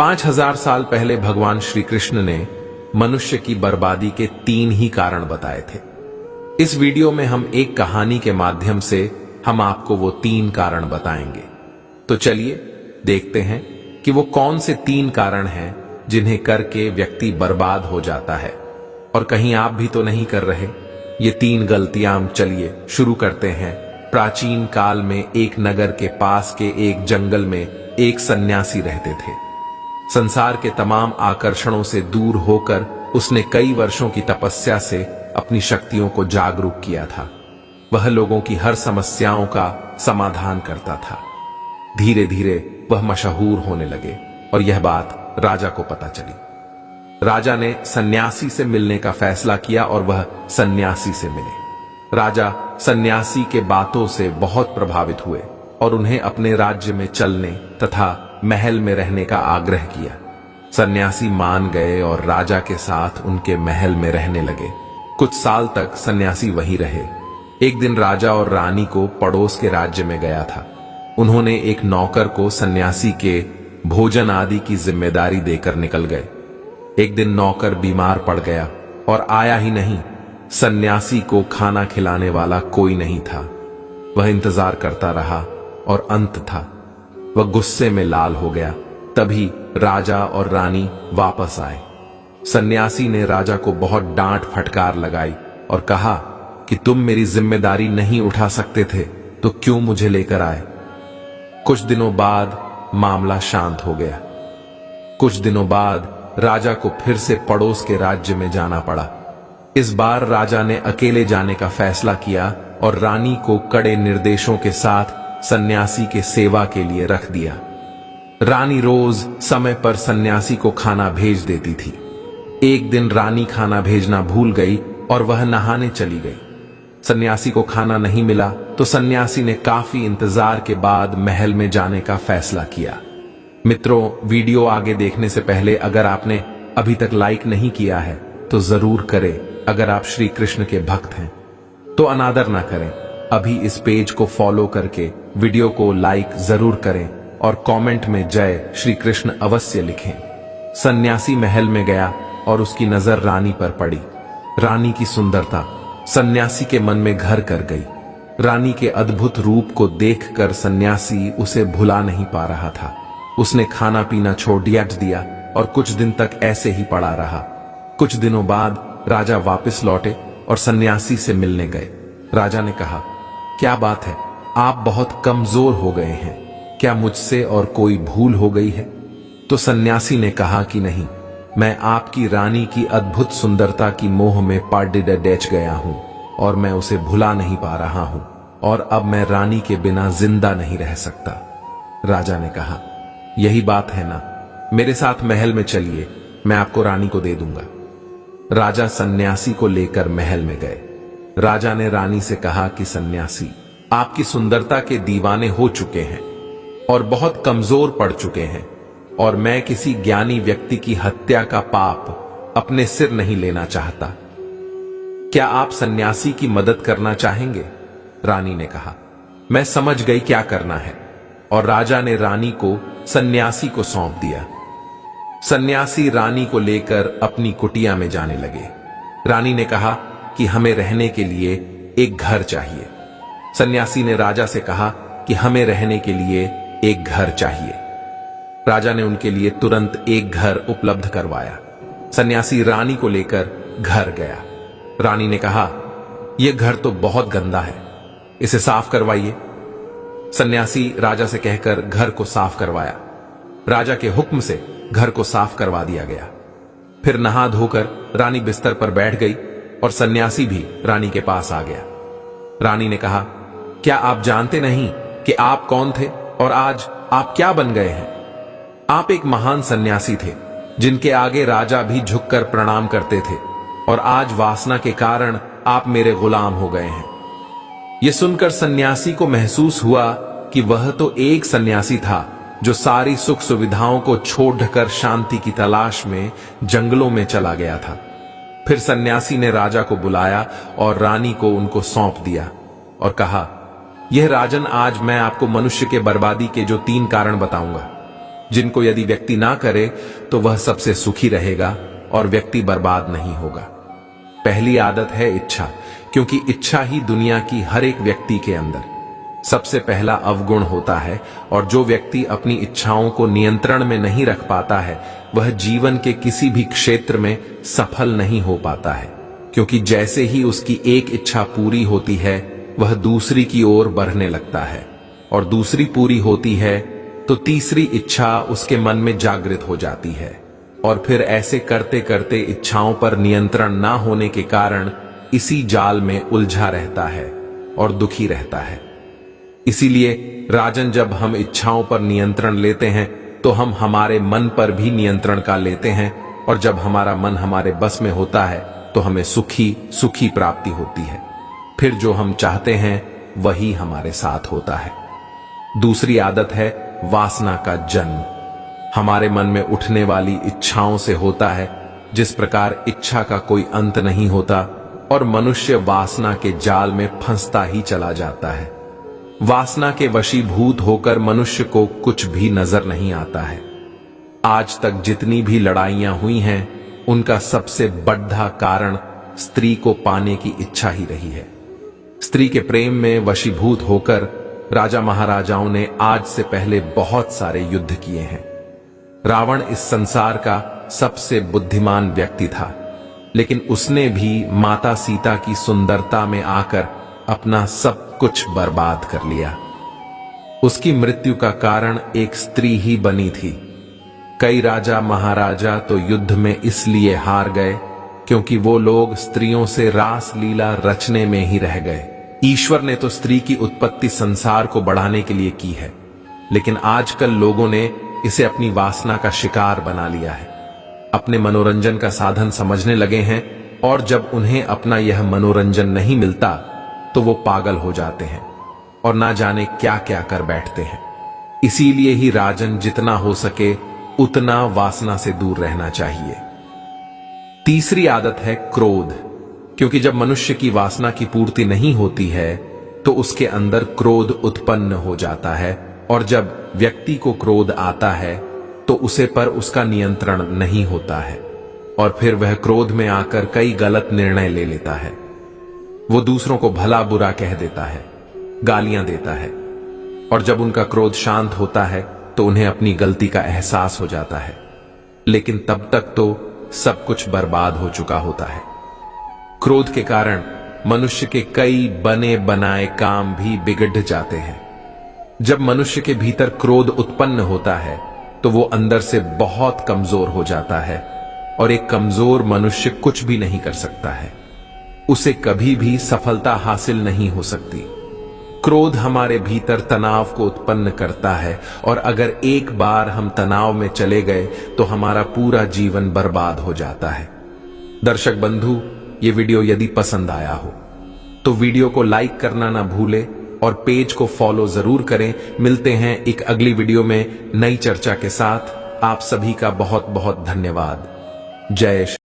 5000 साल पहले भगवान श्री कृष्ण ने मनुष्य की बर्बादी के 3 ही कारण बताए थे। इस वीडियो में हम एक कहानी के माध्यम से हम आपको वो 3 कारण बताएंगे। तो चलिए देखते हैं कि वो कौन से 3 कारण हैं जिन्हें करके व्यक्ति बर्बाद हो जाता है, और कहीं आप भी तो नहीं कर रहे ये 3 गलतियां। चलिए शुरू करते हैं। प्राचीन काल में एक नगर के पास के एक जंगल में एक सन्यासी रहते थे। संसार के तमाम आकर्षणों से दूर होकर उसने कई वर्षों की तपस्या से अपनी शक्तियों को जागरूक किया था। वह लोगों की हर समस्याओं का समाधान करता था। धीरे धीरे वह मशहूर होने लगे और यह बात राजा को पता चली। राजा ने सन्यासी से मिलने का फैसला किया और वह सन्यासी से मिले। राजा सन्यासी के बातों से बहुत प्रभावित हुए और उन्हें अपने राज्य में चलने तथा महल में रहने का आग्रह किया। सन्यासी मान गए और राजा के साथ उनके महल में रहने लगे। कुछ साल तक सन्यासी वहीं रहे। एक दिन राजा और रानी को पड़ोस के राज्य में गया था। उन्होंने एक नौकर को सन्यासी के भोजन आदि की जिम्मेदारी देकर निकल गए। एक दिन नौकर बीमार पड़ गया और आया ही नहीं। सन्यासी को खाना खिलाने वाला कोई नहीं था। वह इंतजार करता रहा और अंत था वह गुस्से में लाल हो गया। तभी राजा और रानी वापस आए। सन्यासी ने राजा को बहुत डांट फटकार लगाई और कहा कि तुम मेरी जिम्मेदारी नहीं उठा सकते थे तो क्यों मुझे लेकर आए। कुछ दिनों बाद मामला शांत हो गया। कुछ दिनों बाद राजा को फिर से पड़ोस के राज्य में जाना पड़ा। इस बार राजा ने अकेले जाने का फैसला किया और रानी को कड़े निर्देशों के साथ सन्यासी के सेवा के लिए रख दिया। रानी रोज समय पर सन्यासी को खाना भेज देती थी। एक दिन रानी खाना भेजना भूल गई और वह नहाने चली गई। सन्यासी को खाना नहीं मिला तो सन्यासी ने काफी इंतजार के बाद महल में जाने का फैसला किया। मित्रों, वीडियो आगे देखने से पहले अगर आपने अभी तक लाइक नहीं किया है तो जरूर करें। अगर आप श्री कृष्ण के भक्त हैं तो अनादर ना करें। अभी इस पेज को फॉलो करके वीडियो को लाइक जरूर करें और कमेंट में जय श्री कृष्ण अवश्य लिखें। सन्यासी महल में गया और उसकी नजर रानी पर पड़ी। रानी की सुंदरता सन्यासी के मन में घर कर गई। रानी के अद्भुत रूप को देखकर सन्यासी उसे भुला नहीं पा रहा था। उसने खाना पीना छोड़ दिया और कुछ दिन तक ऐसे ही पड़ा रहा। कुछ दिनों बाद राजा वापस लौटे और सन्यासी से मिलने गए। राजा ने कहा, क्या बात है, आप बहुत कमजोर हो गए हैं, क्या मुझसे और कोई भूल हो गई है। तो सन्यासी ने कहा कि नहीं, मैं आपकी रानी की अद्भुत सुंदरता की मोह में डेच गया हूं और मैं उसे भुला नहीं पा रहा हूं और अब मैं रानी के बिना जिंदा नहीं रह सकता। राजा ने कहा, यही बात है ना, मेरे साथ महल में चलिए, मैं आपको रानी को दे दूंगा। राजा सन्यासी को लेकर महल में गए। राजा ने रानी से कहा कि सन्यासी आपकी सुंदरता के दीवाने हो चुके हैं और बहुत कमजोर पड़ चुके हैं और मैं किसी ज्ञानी व्यक्ति की हत्या का पाप अपने सिर नहीं लेना चाहता। क्या आप सन्यासी की मदद करना चाहेंगे? रानी ने कहा, मैं समझ गई क्या करना है। और राजा ने रानी को सन्यासी को सौंप दिया। सन्यासी रानी को लेकर अपनी कुटिया में जाने लगे। रानी ने कहा कि हमें रहने के लिए एक घर चाहिए। सन्यासी ने राजा से कहा कि हमें रहने के लिए एक घर चाहिए। राजा ने उनके लिए तुरंत एक घर उपलब्ध करवाया। सन्यासी रानी को लेकर घर गया। रानी ने कहा, यह घर तो बहुत गंदा है, इसे साफ करवाइए। सन्यासी राजा से कहकर घर को साफ करवाया। राजा के हुक्म से घर को साफ करवा दिया गया। फिर नहा धोकर रानी बिस्तर पर बैठ गई और सन्यासी भी रानी के पास आ गया। रानी ने कहा, क्या आप जानते नहीं कि आप कौन थे और आज आप क्या बन गए हैं? आप एक महान सन्यासी थे जिनके आगे राजा भी झुककर प्रणाम करते थे और आज वासना के कारण आप मेरे गुलाम हो गए हैं। यह सुनकर सन्यासी को महसूस हुआ कि वह तो एक सन्यासी था जो सारी सुख सुविधाओं को छोड़कर शांति की तलाश में जंगलों में चला गया था। फिर सन्यासी ने राजा को बुलाया और रानी को उनको सौंप दिया और कहा, यह राजन, आज मैं आपको मनुष्य के बर्बादी के जो 3 कारण बताऊंगा। जिनको यदि व्यक्ति ना करे तो वह सबसे सुखी रहेगा और व्यक्ति बर्बाद नहीं होगा। पहली आदत है इच्छा, क्योंकि इच्छा ही दुनिया की हर एक व्यक्ति के अंदर सबसे पहला अवगुण होता है, और जो व्यक्ति अपनी इच्छाओं को नियंत्रण में नहीं रख पाता है वह जीवन के किसी भी क्षेत्र में सफल नहीं हो पाता है, क्योंकि जैसे ही उसकी एक इच्छा पूरी होती है वह दूसरी की ओर बढ़ने लगता है, और दूसरी पूरी होती है तो तीसरी इच्छा उसके मन में जागृत हो जाती है, और फिर ऐसे करते करते इच्छाओं पर नियंत्रण ना होने के कारण इसी जाल में उलझा रहता है और दुखी रहता है। इसीलिए राजन, जब हम इच्छाओं पर नियंत्रण लेते हैं तो हम हमारे मन पर भी नियंत्रण का लेते हैं, और जब हमारा मन हमारे बस में होता है तो हमें सुखी प्राप्ति होती है। फिर जो हम चाहते हैं वही हमारे साथ होता है। दूसरी आदत है वासना का जन्म। हमारे मन में उठने वाली इच्छाओं से होता है। जिस प्रकार इच्छा का कोई अंत नहीं होता और मनुष्य वासना के जाल में फंसता ही चला जाता है। वासना के वशीभूत होकर मनुष्य को कुछ भी नजर नहीं आता है। आज तक जितनी भी लड़ाइयां हुई हैं उनका सबसे बड़ा कारण स्त्री को पाने की इच्छा ही रही है। स्त्री के प्रेम में वशीभूत होकर राजा महाराजाओं ने आज से पहले बहुत सारे युद्ध किए हैं। रावण इस संसार का सबसे बुद्धिमान व्यक्ति था, लेकिन उसने भी माता सीता की सुंदरता में आकर अपना सब कुछ बर्बाद कर लिया। उसकी मृत्यु का कारण एक स्त्री ही बनी थी। कई राजा महाराजा तो युद्ध में इसलिए हार गए क्योंकि वो लोग स्त्रियों से रास लीला रचने में ही रह गए। ईश्वर ने तो स्त्री की उत्पत्ति संसार को बढ़ाने के लिए की है, लेकिन आजकल लोगों ने इसे अपनी वासना का शिकार बना लिया है, अपने मनोरंजन का साधन समझने लगे हैं, और जब उन्हें अपना यह मनोरंजन नहीं मिलता तो वो पागल हो जाते हैं और ना जाने क्या क्या कर बैठते हैं। इसीलिए ही राजन, जितना हो सके उतना वासना से दूर रहना चाहिए। तीसरी आदत है क्रोध, क्योंकि जब मनुष्य की वासना की पूर्ति नहीं होती है तो उसके अंदर क्रोध उत्पन्न हो जाता है, और जब व्यक्ति को क्रोध आता है तो उसे पर उसका नियंत्रण नहीं होता है, और फिर वह क्रोध में आकर कई गलत निर्णय ले लेता है। वो दूसरों को भला बुरा कह देता है, गालियां देता है, और जब उनका क्रोध शांत होता है तो उन्हें अपनी गलती का एहसास हो जाता है, लेकिन तब तक तो सब कुछ बर्बाद हो चुका होता है। क्रोध के कारण मनुष्य के कई बने बनाए काम भी बिगड़ जाते हैं। जब मनुष्य के भीतर क्रोध उत्पन्न होता है तो वो अंदर से बहुत कमजोर हो जाता है, और एक कमजोर मनुष्य कुछ भी नहीं कर सकता है, उसे कभी भी सफलता हासिल नहीं हो सकती। क्रोध हमारे भीतर तनाव को उत्पन्न करता है, और अगर एक बार हम तनाव में चले गए तो हमारा पूरा जीवन बर्बाद हो जाता है। दर्शक बंधु, ये वीडियो यदि पसंद आया हो तो वीडियो को लाइक करना ना भूले और पेज को फॉलो जरूर करें। मिलते हैं एक अगली वीडियो में नई चर्चा के साथ। आप सभी का बहुत बहुत धन्यवाद। जय श्री